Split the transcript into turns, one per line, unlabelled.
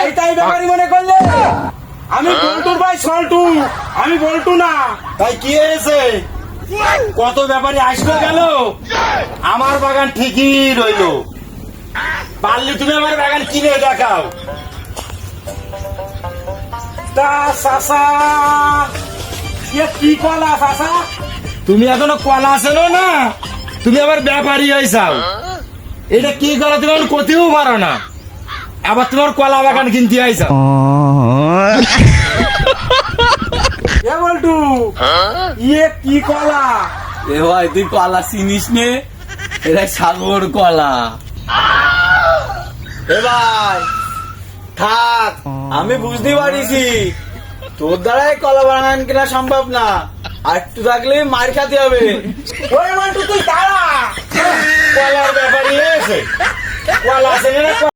তাই তাই ব্যাপারই মনে করলে? আমি বল্টুর ভাই সল্টু, আমি বল্টু না। তাই কি হয়েছে? কত ব্যাপারী আসলো গেল, আমার বাগান ঠিকই রইলো। পারলে তুমি আমার বাগান কিনে দেখাও। তা চাচা, কি কলা চাচা? তুমি এখনো কলা আছেনো না, তুমি আবার ব্যাপারী হয়েছাও। এটা কি কলা তুমি এখন করতেও পারো না, আবার তোমার কলা বাগান কিনতে আইসাও। এ বল্টু, কি কলা?
এ ভাই তুই কলা চিনিস নে? এটা সাগর কলা। এ ভাই থাক, আমি বুঝতে পারিছি তোর দ্বারাই কলা বাগান কেনা সম্ভব না, আর একটু থাকলে মার খাতে হবে।
ওই বল্টু তুই দাঁড়া, কলার ব্যাপারী এসে কলা আছে না।